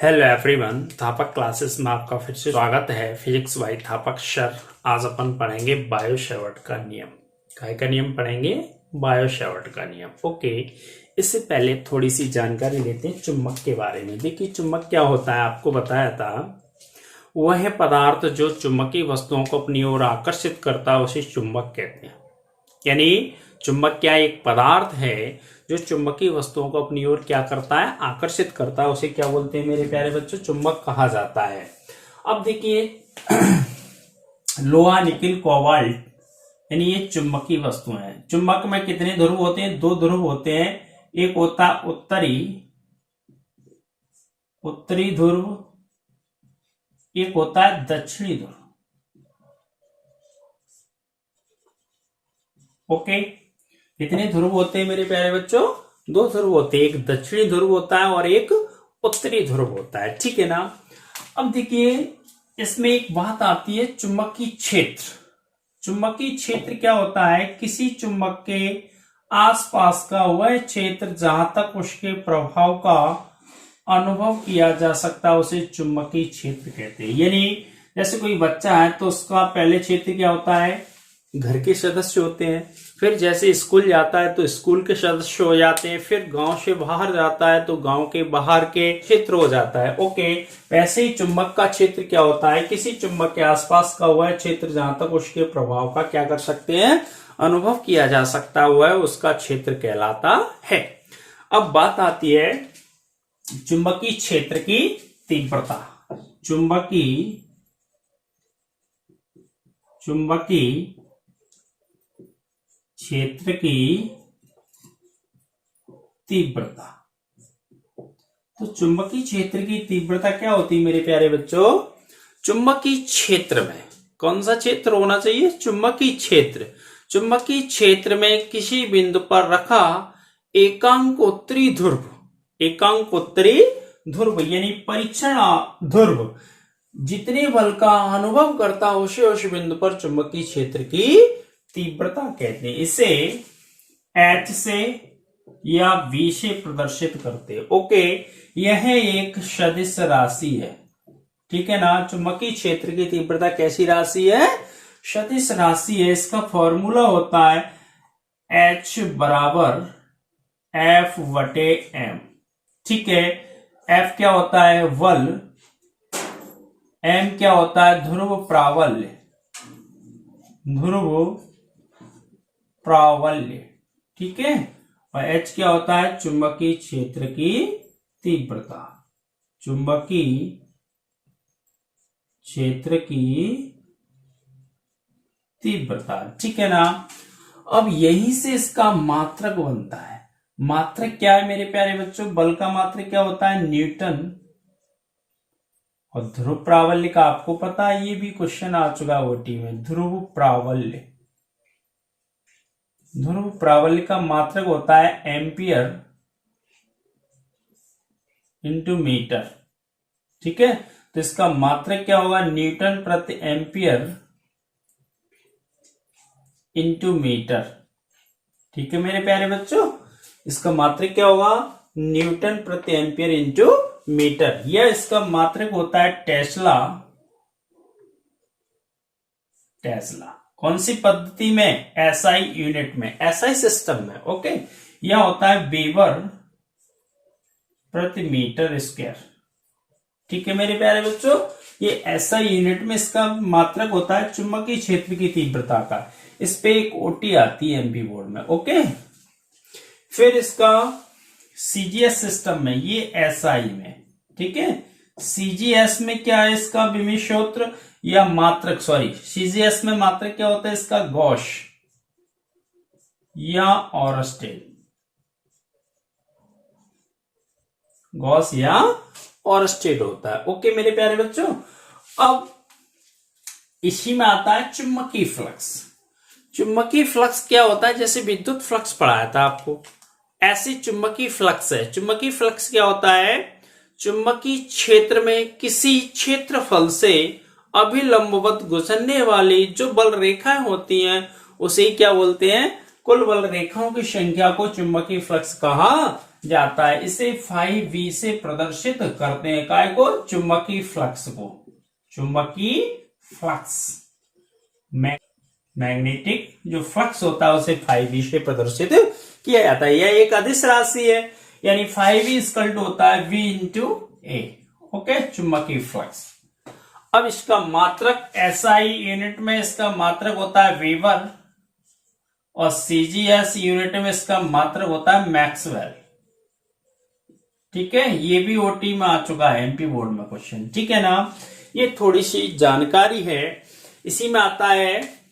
Hello everyone, थापक classes में आपका फिर से स्वागत है। Physics by Thapak sir. आज अपन पढ़ेंगे बायो सेवर्ट का नियम। काय का नियम पढ़ेंगे? बायो सेवर्ट का नियम। ओके, इससे पहले थोड़ी सी जानकारी लेते हैं चुंबक के बारे में। देखिए चुंबक क्या होता है, आपको बताया था। वह है पदार्थ जो चुंबकीय वस्तुओं को अपनी ओर आकर्षित करता है, उसे चुंबक कहते हैं। यानी चुंबक क्या एक पदार्थ है जो चुंबकीय वस्तुओं को अपनी ओर क्या करता है, आकर्षित करता है। उसे क्या बोलते हैं मेरे प्यारे बच्चों? चुंबक कहा जाता है। अब देखिए लोहा, निकिल, कोबाल्ट, यानी ये चुंबकीय वस्तुएं हैं। चुंबक में कितने ध्रुव होते हैं? दो ध्रुव होते हैं। एक होता है उत्तरी ध्रुव, एक होता है दक्षिणी ध्रुव। ओके, कितने ध्रुव होते हैं मेरे प्यारे बच्चों? दो ध्रुव होते हैं। एक दक्षिणी ध्रुव होता है और एक उत्तरी ध्रुव होता है। ठीक है ना। अब देखिए इसमें एक बात आती है, चुंबकीय क्षेत्र। चुंबकीय क्षेत्र क्या होता है? किसी चुंबक के आसपास का वह क्षेत्र जहां तक उसके प्रभाव का अनुभव किया जा सकता है, उसे चुंबकीय क्षेत्र कहते हैं। यानी जैसे कोई बच्चा है तो उसका पहले क्षेत्र क्या होता है? घर के सदस्य होते हैं। फिर जैसे स्कूल जाता है तो स्कूल के सदस्य हो जाते हैं। फिर गांव से बाहर जाता है तो गांव के बाहर के क्षेत्र हो जाता है। ओके, वैसे ही चुंबक का क्षेत्र क्या होता है? किसी चुंबक के आसपास का वह क्षेत्र जहां तक उसके प्रभाव का क्या कर सकते हैं, अनुभव किया जा सकता हुआ है, उसका क्षेत्र कहलाता है। अब बात आती है चुंबकीय क्षेत्र की तीव्रता। चुंबकीय क्षेत्र की तीव्रता। तो चुंबकीय क्षेत्र की तीव्रता क्या होती है मेरे प्यारे बच्चों? चुंबकीय क्षेत्र में कौन सा क्षेत्र होना चाहिए? चुंबकीय क्षेत्र। चुंबकीय क्षेत्र में किसी बिंदु पर रखा एकांकोत्तरी ध्रुव यानी परीक्षण ध्रुव जितने बल का अनुभव करता है, उसे उस बिंदु पर चुंबकीय क्षेत्र की तीव्रता कहते हैं। इसे H से या V से प्रदर्शित करते हैं। ओके, यह एक सदिश राशि है। ठीक है ना। चुंबकीय क्षेत्र की तीव्रता कैसी राशि है? सदिश राशि है। इसका फॉर्मूला होता है H बराबर F/m। ठीक है। F क्या होता है? बल। M क्या होता है? ध्रुव प्रावल्य। ठीक है। और H क्या होता है? चुंबकीय क्षेत्र की तीव्रता। चुंबकीय क्षेत्र की तीव्रता। ठीक है ना। अब यहीं से इसका मात्रक बनता है। मात्रक क्या है मेरे प्यारे बच्चों? बल का मात्रक क्या होता है? न्यूटन। और ध्रुव प्रावल्य का आपको पता है, ये भी क्वेश्चन आ चुका है ओटी में। ध्रुव प्रावल्य का मात्रक होता है एम्पियर इंटू मीटर। ठीक है। तो इसका मात्रक क्या होगा? न्यूटन प्रति एम्पियर इंटू मीटर। ठीक है मेरे प्यारे बच्चों, इसका मात्रक क्या होगा? न्यूटन प्रति एम्पियर इंटू मीटर। यह इसका मात्रक होता है टेस्ला। कौन सी पद्धति में? एसआई यूनिट में, एसआई सिस्टम में। ओके, यह होता है वेबर प्रति मीटर स्क्वायर। ठीक है मेरे प्यारे बच्चों, ये एसआई यूनिट में इसका मात्रक होता है चुंबकीय क्षेत्र की तीव्रता का। इस पे एक ओटी आती है एमपी बोर्ड में। ओके, फिर इसका सीजीएस सिस्टम में, ये एसआई में। ठीक है। सीजीएस में क्या है इसका? विमीय सूत्र या मात्रक, सीजीएस में मात्रक क्या होता है इसका? गॉस या ऑरस्टेड होता है। ओके मेरे प्यारे बच्चों, अब इसी में आता है चुंबकीय फ्लक्स। चुंबकीय फ्लक्स क्या होता है? जैसे विद्युत फ्लक्स पढ़ाया था आपको, ऐसी चुंबकीय फ्लक्स है। चुंबकीय फ्लक्स क्या होता है? चुंबकीय क्षेत्र में किसी क्षेत्रफल से अभिलंबवत गुजरने वाली जो बल रेखाएं होती हैं, उसे क्या बोलते हैं? कुल बल रेखाओं की संख्या को चुंबकीय फ्लक्स कहा जाता है। इसे फाई वी से प्रदर्शित करते हैं, काय को, चुंबकीय फ्लक्स को, चुंबकीय फ्लक्स, मैग्नेटिक जो फ्लक्स होता है उसे फाई वी से प्रदर्शित किया जाता है। यह एक अदिश राशि है, यानी फाई वी इक्वल टू होता है वी इंटू ए। ओके, चुंबकीय फ्लक्स। अब इसका मात्रक एसआई यूनिट में इसका मात्रक होता है वीवर, और सीजीएस यूनिट में इसका मात्रक होता है मैक्सवेल। ठीक है, ये भी ओटी में आ चुका है, एमपी बोर्ड में क्वेश्चन। ठीक है ना, ये थोड़ी सी जानकारी है। इसी में आता है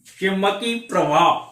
चुंबकीय प्रभाव।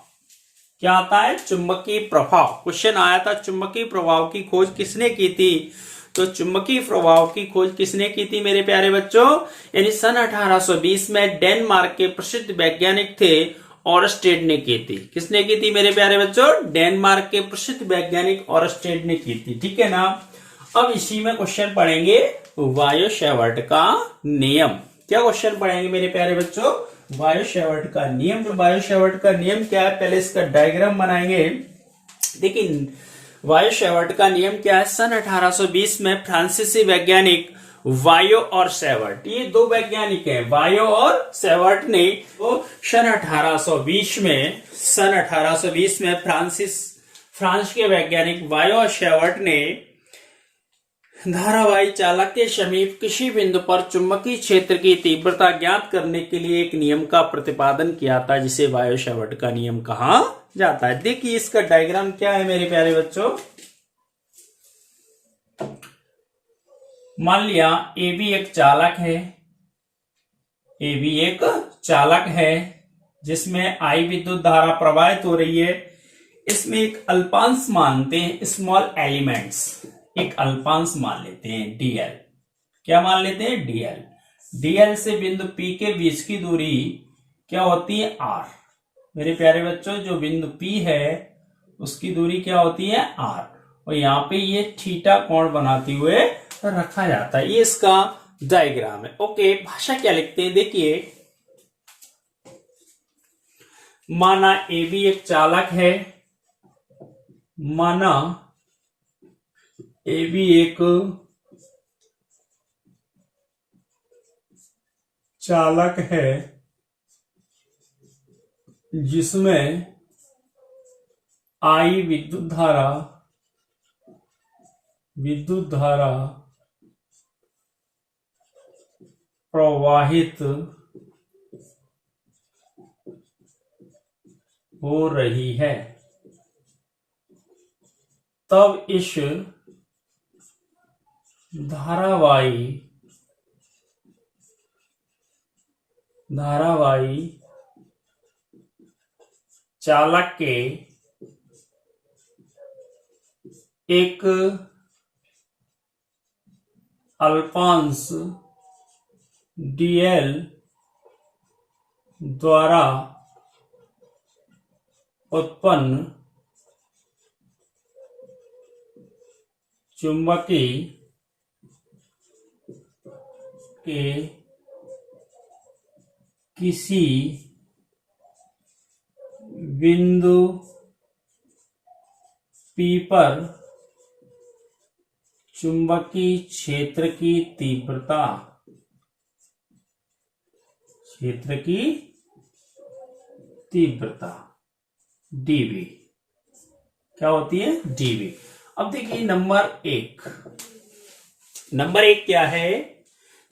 क्या आता है, चुंबकीय प्रभाव। क्वेश्चन आया था चुंबकीय प्रभाव की खोज किसने की थी, तो चुंबकीय प्रभाव की खोज किसने की थी मेरे प्यारे बच्चों, यानी सन 1820 में डेनमार्क के प्रसिद्ध वैज्ञानिक थे ऑरस्टेड ने की थी। किसने की थी मेरे प्यारे बच्चों, डेनमार्क के प्रसिद्ध वैज्ञानिक ऑरस्टेड ने की थी। ठीक है ना। अब इसी में क्वेश्चन पढ़ेंगे वायो सेवर्ट का नियम। क्या क्वेश्चन पढ़ेंगे मेरे प्यारे बच्चों, वायो सेवर्ट का नियम। तो वायो सेवर्ट का नियम क्या है, पहले इसका डायग्राम बनाएंगे। देखिए वायो सेवर्ट का नियम क्या है, सन 1820 में फ्रांसीसी वैज्ञानिक वायो और सेवर्ट, ये दो वैज्ञानिक हैं, वायो और सेवर्ट ने वो सन 1820 में फ्रांस के वैज्ञानिक वायो और सेवर्ट ने धारावाही चालक के समीप किसी बिंदु पर चुंबकीय क्षेत्र की तीव्रता ज्ञात करने के लिए एक नियम का प्रतिपादन किया था, जिसे वायो सेवर्ट का नियम कहा जाता है। देखिए इसका डायग्राम क्या है मेरे प्यारे बच्चों। मान लिया ए बी एक चालक है, ए बी एक चालक है जिसमें आई विद्युत धारा प्रवाहित हो रही है। इसमें एक अल्पांश मानते हैं, स्मॉल एलिमेंट्स, एक अल्पांश मान लेते हैं डीएल। क्या मान लेते हैं, डीएल। डीएल से बिंदु पी के बीच की दूरी क्या होती है, आर। मेरे प्यारे बच्चों जो बिंदु पी है उसकी दूरी क्या होती है, आर, और यहाँ पे ये थीटा कोण बनाते हुए रखा जाता है। ये इसका डायग्राम है। ओके, भाषा क्या लिखते हैं, देखिए माना ए बी एक चालक है, माना ए बी एक चालक है जिसमें आई विद्युत धारा प्रवाहित हो रही है। तब इस धारावाही चालक के एक अल्पांश डीएल द्वारा उत्पन्न चुंबकीय के किसी बिंदु P पर चुंबकीय क्षेत्र की तीव्रता dV क्या होती है, dV। अब देखिए नंबर एक क्या है,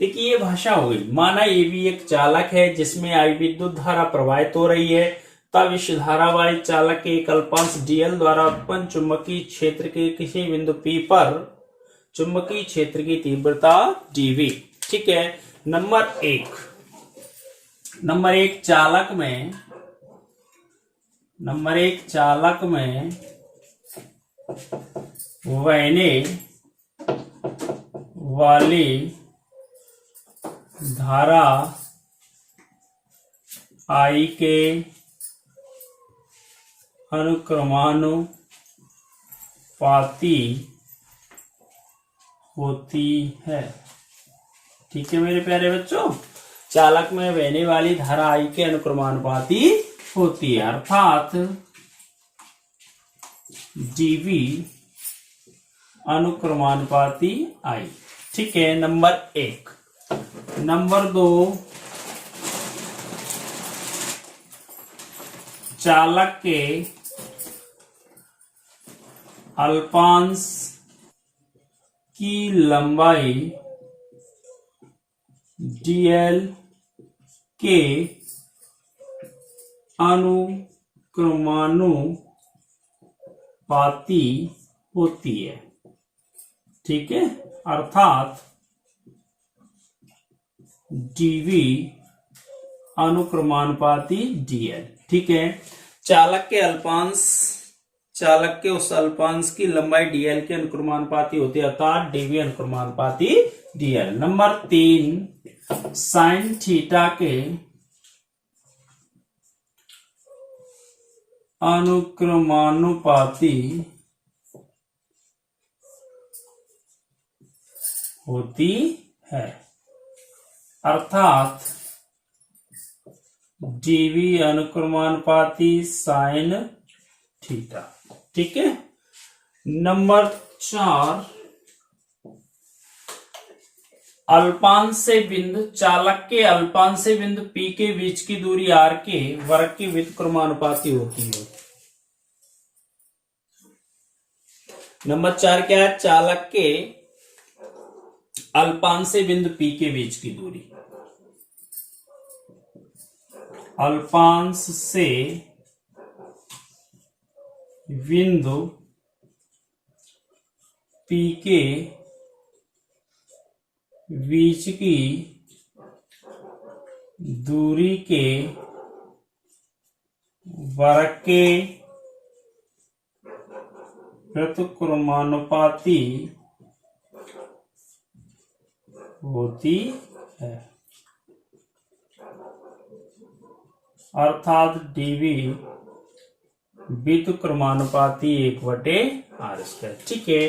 देखिए ये भाषा हो गई। माना ये भी एक चालक है जिसमें आई विद्युत धारा प्रवाहित हो रही है। तब इस धारावाही चालक के एक अल्पांश डीएल द्वारा उत्पन्न चुंबकीय क्षेत्र के किसी बिंदु P पर चुंबकीय क्षेत्र की तीव्रता dV। ठीक है। नंबर एक चालक में बहने वाली धारा I के अनुक्रमानुपाती होती है। ठीक है मेरे प्यारे बच्चों, चालक में बहने वाली धारा I के अनुक्रमानुपाती होती है, अर्थात dV अनुक्रमानुपाती आई। ठीक है, नंबर 1। नंबर 2, चालक के अल्पांश की लंबाई dl के अनुक्रमानुपाती होती है। ठीक है, अर्थात dv अनुक्रमानुपाती dl। ठीक है, चालक के उस अल्पांश की लंबाई dl के अनुक्रमानुपाती होती है, अर्थात dv अनुक्रमानुपाती dl। Number 3, sine theta के अनुक्रमानुपाती होती है, अर्थात dv अनुक्रमानुपाती साइन थीटा। ठीक है, नंबर 4, चालक के अल्पांश से बिंदु P के बीच की दूरी r के वर्ग की व्युत्क्रमानुपाती होती है। नंबर 4 क्या है? चालक के अल्पांश से बिंदु P के बीच की दूरी, अल्पांश से बिंदु P के बीच की दूरी के वर्ग के व्युत्क्रमानुपाती होती है, अर्थात dv व्युत्क्रमानुपाती 1/r²। ठीक है,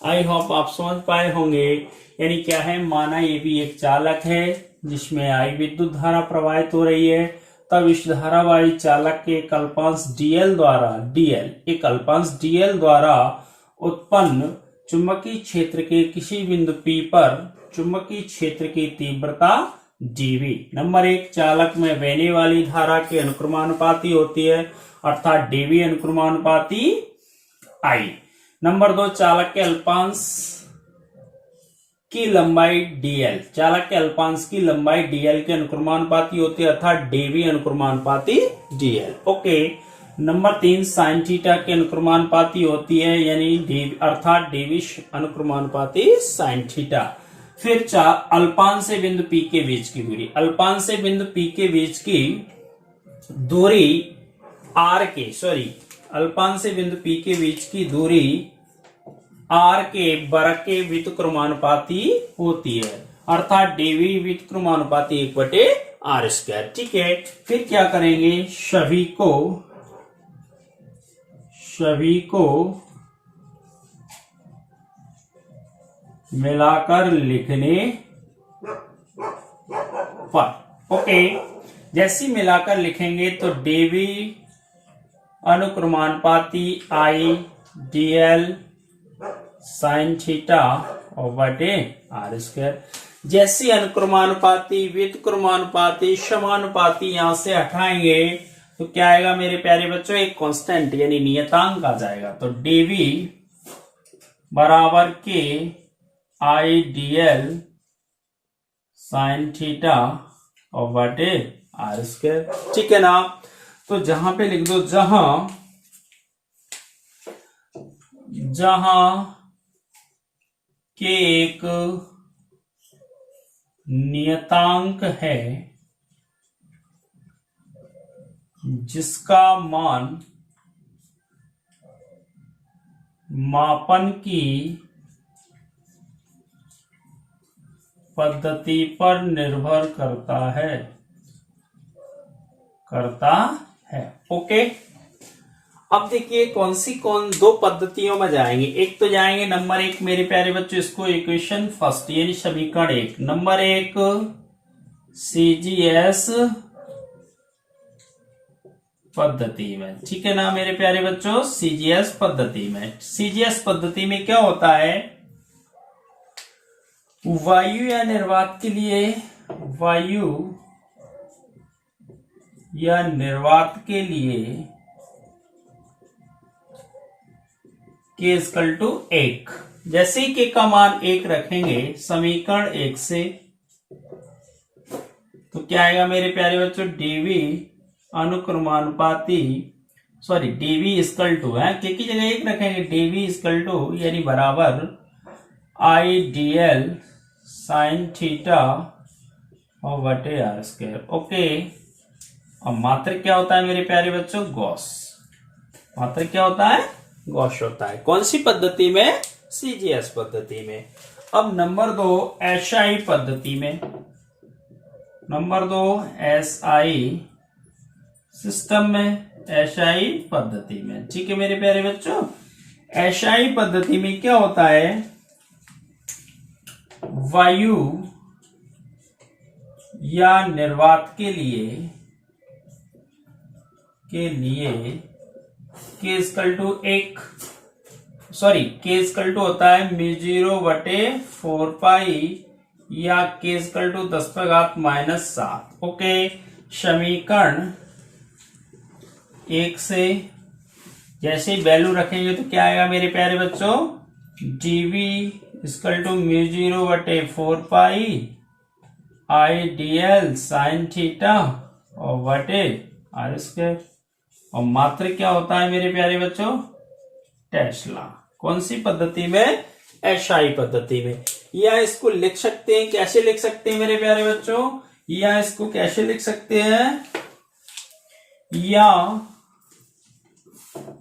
आई होप आप समझ पाए होंगे। यानी क्या है, माना ये भी एक चालक है जिसमें I विद्युत धारा प्रवाहित हो रही है, तब इस धारावाही चालक के एक अल्पांश dl द्वारा उत्पन्न चुंबकीय क्षेत्र के किसी बिंदु P पर चुंबकीय क्षेत्र की तीव्रता dv। नंबर 1, चालक में बहने वाली धारा के अनुक्रमानुपाती होती है, अर्थात dv अनुक्रमानुपाती I। नंबर 2, चालक के अल्पांश की लंबाई dl, चालक के अल्पांश की लंबाई dl के अनुक्रमानुपाती होती है, अर्थात dv अनुक्रमानुपाती dl। Okay. Number 3, sine theta के अनुक्रमानुपाती होती है, यानी अर्थात dv अनुक्रमानुपाती साइन थीटा। फिर अल्पांश से बिंदु P के बीच की दूरी, अल्पांश से बिंदु P के बीच की दूरी अल्पांश से बिंदु P के बीच की दूरी r के वर्ग के व्युत्क्रमानुपाती होती है, अर्थात dv व्युत्क्रमानुपाती 1/r²। ठीक है, फिर क्या करेंगे, सभी को मिलाकर लिखने पर, ओके, जैसे मिलाकर लिखेंगे तो dv अनुक्रमानुपाती I dl sine theta और r²। जैसी अनुक्रमानुपाती, व्युत्क्रमानुपाती, समानुपाती यहां से हटाएंगे तो क्या आएगा मेरे प्यारे बच्चों, एक कांस्टेंट यानी नियतांक आ जाएगा। तो dv बराबर के I dl साइन थीटा और r²। ठीक है ना, तो जहां पे लिख दो, जहां के एक नियतांक है जिसका मान मापन की पद्धति पर निर्भर करता है। ओके, अब देखिए कौन दो पद्धतियों में जाएंगे। एक तो जाएंगे नंबर 1 मेरे प्यारे बच्चों, इसको इक्वेशन फर्स्ट यानी समीकरण 1। नंबर 1, CGS पद्धति में। ठीक है ना मेरे प्यारे बच्चों, सीजीएस पद्धति में। सीजीएस पद्धति में क्या होता है, वायु या निर्वात के लिए, वायु या निर्वात के लिए k इक्वल टू 1। जैसे ही k का मान 1 रखेंगे समीकरण 1 से, तो क्या आएगा मेरे प्यारे बच्चों, dv अनुक्रमानुपाती, सॉरी dv इक्वल टू है, k की जगह 1 रखेंगे, dv इक्वल टू यानी बराबर i dl साइन थीटा और बटे आर स्क्वायर। ओके, अब मात्रक क्या होता है मेरे प्यारे बच्चों, गॉस। मात्रक क्या होता है, गॉस होता है। कौन सी पद्धति में, सीजीएस पद्धति में। अब नंबर 2 एसआई पद्धति में। नंबर 2 एसआई सिस्टम में, एसआई पद्धति में। ठीक है मेरे प्यारे बच्चों, एसआई पद्धति में क्या होता है, वायु या निर्वात के लिए k equal to 1, sorry k equal to होता है μ0 बटे 4 पाई या k इक्वल टू 10⁻⁻7। ओके, समीकरण 1 से जैसे ही वैल्यू रखेंगे तो क्या आएगा मेरे प्यारे बच्चों, dv इक्वल टू μ0 बटे 4 पाई i dl साइन थीटा और बटे आर स्क्वायर। और मात्रक क्या होता है मेरे प्यारे बच्चों, टेस्ला। कौन सी पद्धति में, एसआई पद्धति में। या इसको लिख सकते हैं, कैसे लिख सकते हैं मेरे प्यारे बच्चों, या इसको कैसे लिख सकते हैं,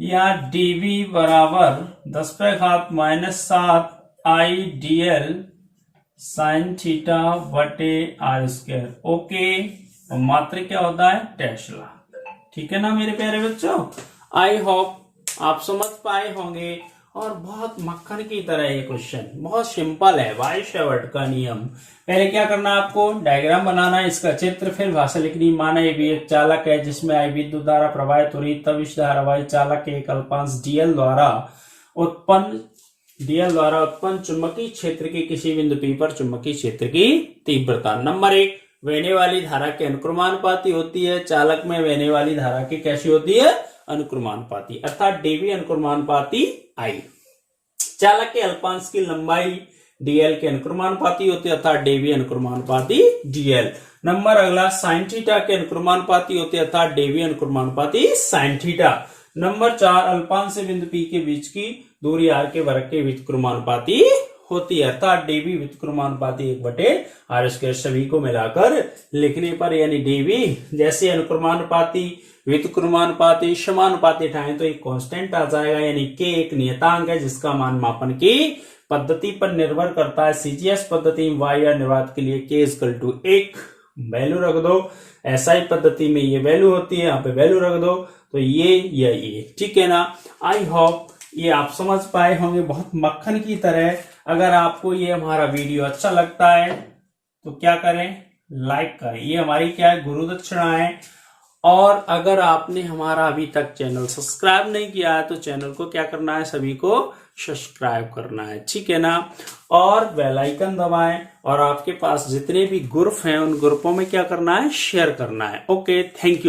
या dv बराबर 10⁻⁻7 i dl साइन थीटा बटे आर स्क्वायर। ओके, और मात्रक क्या होता है, टेस्ला। ठीक है ना मेरे प्यारे बच्चों, आई होप आप समझ पाए होंगे। और बहुत मक्खन की तरह ये क्वेश्चन बहुत सिंपल है, वायु-शैवर्ट का नियम। पहले क्या करना है आपको, डायग्राम बनाना है, इसका चित्र, फिर भाषा लिखनी। माना ये भी एक चालक है जिसमें आई विद्युत धारा प्रवाहित हो रही, तब इस धारावाही चालक के एक अल्पांश डीएल द्वारा उत्पन्न चुंबकीय क्षेत्र के किसी बिंदु P पर चुंबकीय क्षेत्र की तीव्रता। नंबर 1, बहने वाली धारा के अनुक्रमानुपाती होती है। चालक में बहने वाली धारा की कैसी होती है, अनुक्रमानुपाती, अर्थात dv अनुक्रमानुपाती I। चालक के अल्पांश की लंबाई dl के अनुक्रमानुपाती होती है, अर्थात dv अनुक्रमानुपाती dl। नंबर अगला, साइन थीटा के अनुक्रमानुपाती होती है, अर्थात dv अनुक्रमानुपाती साइन थीटा। नंबर 4, अल्पांश से बिंदु P के बीच की दूरी r के वर्ग के व्युत्क्रमानुपाती होती है, अर्थात dv व्युत्क्रमानुपाती 1/r²। सभी को मिलाकर लिखने पर यानी dv जैसे अनुक्रमानुपाती, व्युत्क्रमानुपाती, समानुपाती उठाएं तो एक कांस्टेंट आ जाएगा, यानी k एक नियतांक है जिसका मान मापन की पद्धति पर निर्भर करता है। सीजीएस पद्धति में वायु या निर्वात के लिए k इक्वल टू 1 वैल्यू रख दो। एसआई पद्धति में ये वैल्यू होती है, यहाँ पे वैल्यू रख दो, तो ये या ये। ठीक है ना, आई होप ये आप समझ पाए होंगे बहुत मक्खन की तरह। अगर आपको ये हमारा वीडियो अच्छा लगता है तो क्या करें, लाइक करें। ये हमारी क्या है, गुरु दक्षिणा है। और अगर आपने हमारा अभी तक चैनल सब्सक्राइब नहीं किया है तो चैनल को क्या करना है, सभी को सब्सक्राइब करना है। ठीक है ना, और बेल आइकन दबाएं, और आपके पास जितने भी ग्रुप हैं उन ग्रुपों में क्या करना है, शेयर करना है। Okay, thank you.